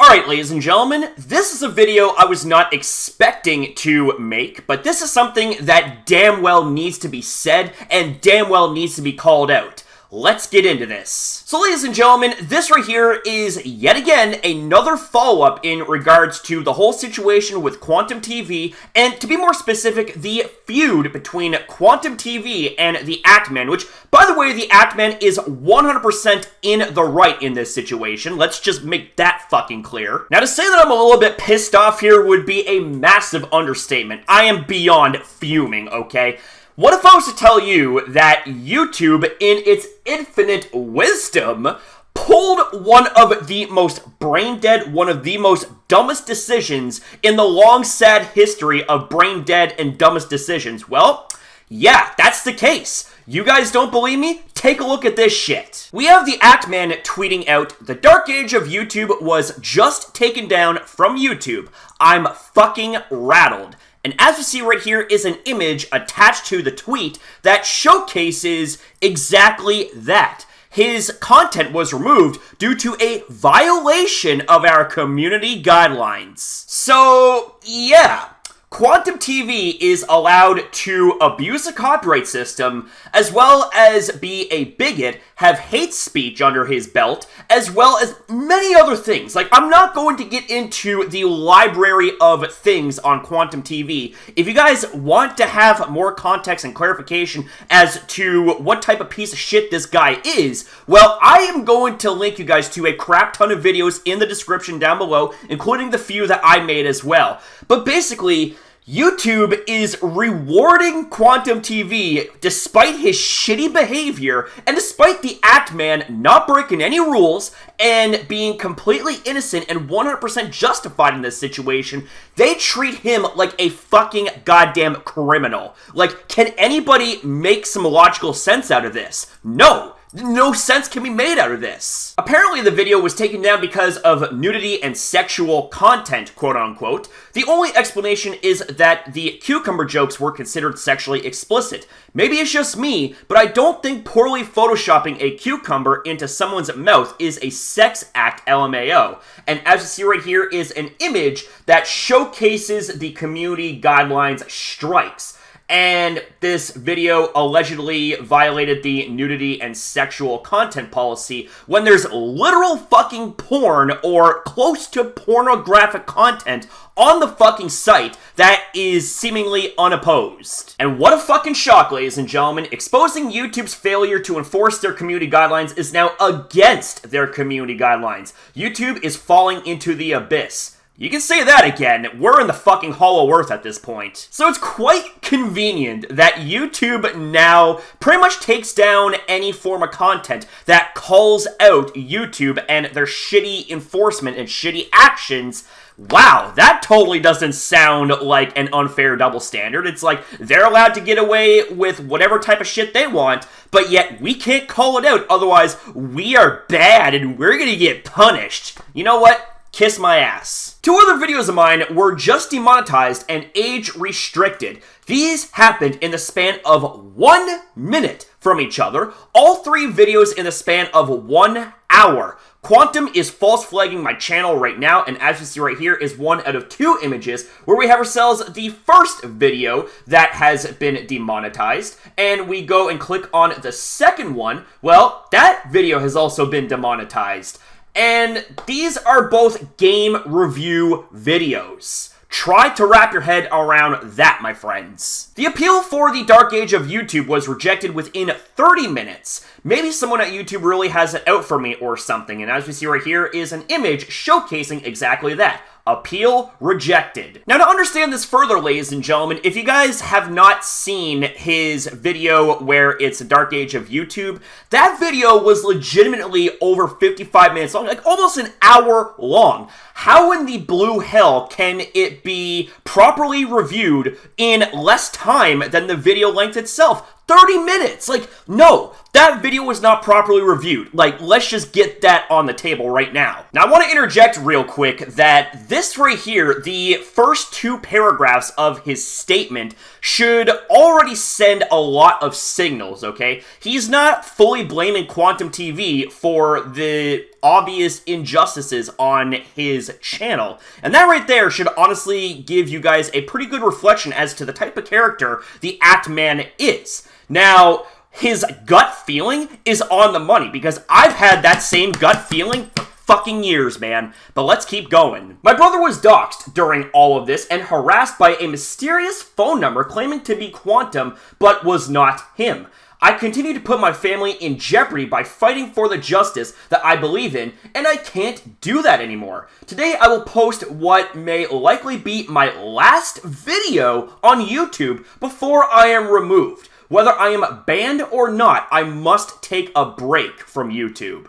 Alright, ladies and gentlemen, this is a video I was not expecting to make, but this is something that damn well needs to be said and damn well needs to be called out. Let's get into this. So ladies and gentlemen, this right here is yet again another follow-up in regards to the whole situation with Quantum TV, and to be more specific, the feud between Quantum TV and the Actman, which, by the way, the Actman is 100% in the right in this situation. Let's just make that fucking clear. Now, to say that I'm a little bit pissed off here would be a massive understatement. I am beyond fuming, okay? What if I was to tell you that YouTube, in its infinite wisdom, pulled one of the most brain-dead, one of the most dumbest decisions in the long, sad history of brain-dead and dumbest decisions? Well, yeah, that's the case. You guys don't believe me? Take a look at this shit. We have the Actman tweeting out, "The dark age of YouTube was just taken down from YouTube. I'm fucking rattled." And as we see right here is an image attached to the tweet that showcases exactly that. His content was removed due to a violation of our community guidelines. So, yeah. Quantum TV is allowed to abuse the copyright system, as well as be a bigot, have hate speech under his belt, as well as many other things. Like, I'm not going to get into the library of things on Quantum TV. If you guys want to have more context and clarification as to what type of piece of shit this guy is, well, I am going to link you guys to a crap ton of videos in the description down below, including the few that I made as well. But basically, YouTube is rewarding Quantum TV despite his shitty behavior and despite the Actman not breaking any rules and being completely innocent and 100% justified in this situation. They treat him like a fucking goddamn criminal. Like, can anybody make some logical sense out of this? No. No sense can be made out of this. Apparently the video was taken down because of nudity and sexual content, quote unquote. The only explanation is that the cucumber jokes were considered sexually explicit. Maybe it's just me, but I don't think poorly photoshopping a cucumber into someone's mouth is a sex act, LMAO. And as you see right here is an image that showcases the community guidelines strikes. And this video allegedly violated the nudity and sexual content policy when there's literal fucking porn or close to pornographic content on the fucking site that is seemingly unopposed. And what a fucking shock, ladies and gentlemen. Exposing YouTube's failure to enforce their community guidelines is now against their community guidelines. YouTube is falling into the abyss. You can say that again, we're in the fucking hollow earth at this point. So it's quite convenient that YouTube now pretty much takes down any form of content that calls out YouTube and their shitty enforcement and shitty actions. Wow, that totally doesn't sound like an unfair double standard. It's like they're allowed to get away with whatever type of shit they want, but yet we can't call it out, otherwise we are bad and we're gonna get punished. You know what? Kiss my ass. Two other videos of mine were just demonetized and age restricted. These happened in the span of 1 minute from each other. All three videos in the span of 1 hour. Quantum is false flagging my channel right now, and as you see right here is one out of 2 images where we have ourselves the first video that has been demonetized, and we go and click on the second one. Well, that video has also been demonetized. And these are both game review videos. Try to wrap your head around that, my friends. The appeal for the dark age of YouTube was rejected within 30 minutes. Maybe someone at YouTube really has it out for me or something, and as we see right here is an image showcasing exactly that. Appeal rejected. Now, to understand this further, ladies and gentlemen, if you guys have not seen his video where it's the dark age of YouTube, that video was legitimately over 55 minutes long, like almost an hour long. How in the blue hell can it be properly reviewed in less time than the video length itself? 30 minutes! Like, no, that video was not properly reviewed. Like, let's just get that on the table right now. Now, I want to interject real quick that this right here, the first 2 paragraphs of his statement, should already send a lot of signals, okay? He's not fully blaming Quantum TV for the obvious injustices on his channel. And that right there should honestly give you guys a pretty good reflection as to the type of character the Act Man is. Now, his gut feeling is on the money, because I've had that same gut feeling for fucking years, man. But let's keep going. My brother was doxxed during all of this and harassed by a mysterious phone number claiming to be Quantum, but was not him. I continue to put my family in jeopardy by fighting for the justice that I believe in, and I can't do that anymore. Today I will post what may likely be my last video on YouTube before I am removed. Whether I am banned or not, I must take a break from YouTube.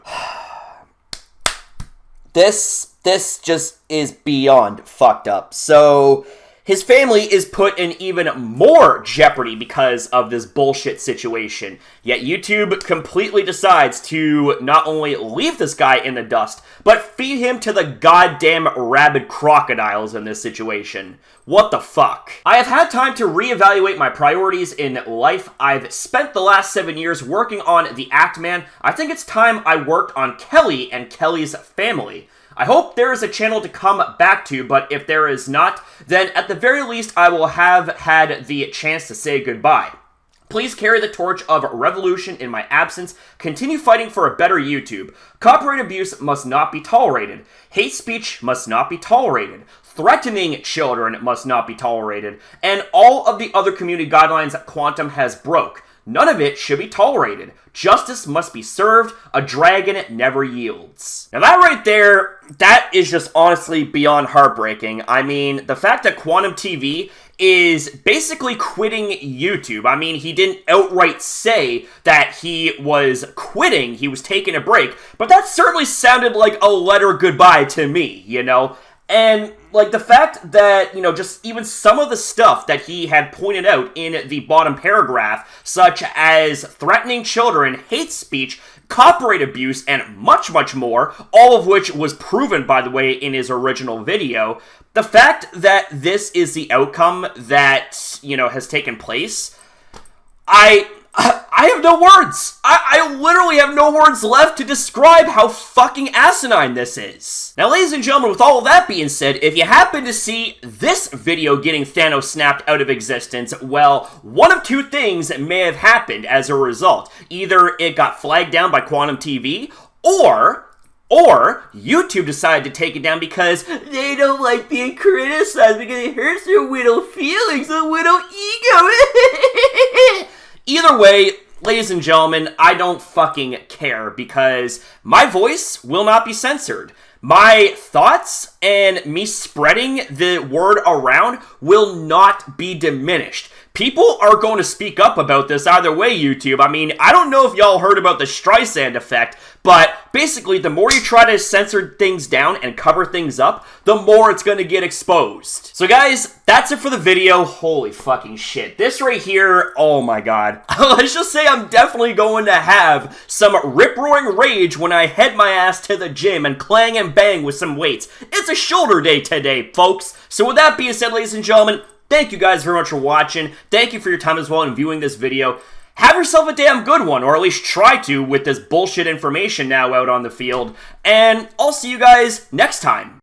This just is beyond fucked up. So, his family is put in even more jeopardy because of this bullshit situation. Yet YouTube completely decides to not only leave this guy in the dust, but feed him to the goddamn rabid crocodiles in this situation. What the fuck? I have had time to reevaluate my priorities in life. I've spent the last 7 years working on the Act Man. I think it's time I worked on Kelly and Kelly's family. I hope there is a channel to come back to, but if there is not, then at the very least I will have had the chance to say goodbye. Please carry the torch of revolution in my absence. Continue fighting for a better YouTube. Copyright abuse must not be tolerated. Hate speech must not be tolerated. Threatening children must not be tolerated. And all of the other community guidelines that Quantum has broke. None of it should be tolerated. Justice must be served. A dragon never yields. Now that right there, that is just honestly beyond heartbreaking. I mean, the fact that Quantum TV is basically quitting YouTube. I mean, he didn't outright say that he was quitting, he was taking a break, but that certainly sounded like a letter goodbye to me, you know? And, like, the fact that, you know, just even some of the stuff that he had pointed out in the bottom paragraph, such as threatening children, hate speech, copyright abuse, and much, much more, all of which was proven, by the way, in his original video, the fact that this is the outcome that, you know, has taken place, I have no words. I literally have no words left to describe how fucking asinine this is. Now, ladies and gentlemen, with all of that being said, if you happen to see this video getting Thanos snapped out of existence, well, one of 2 things may have happened as a result. Either it got flagged down by Quantum TV, or YouTube decided to take it down because they don't like being criticized because it hurts their widow feelings, their widow ego. Either way, ladies and gentlemen, I don't fucking care because my voice will not be censored. My thoughts and me spreading the word around will not be diminished. People are going to speak up about this either way, YouTube. I mean, I don't know if y'all heard about the Streisand effect, but basically, the more you try to censor things down and cover things up, the more it's going to get exposed. So guys, that's it for the video. Holy fucking shit. This right here, oh my god. Let's just say I'm definitely going to have some rip-roaring rage when I head my ass to the gym and clang and bang with some weights. It's a shoulder day today, folks. So with that being said, ladies and gentlemen, thank you guys very much for watching. Thank you for your time as well in viewing this video. Have yourself a damn good one, or at least try to with this bullshit information now out on the field. And I'll see you guys next time.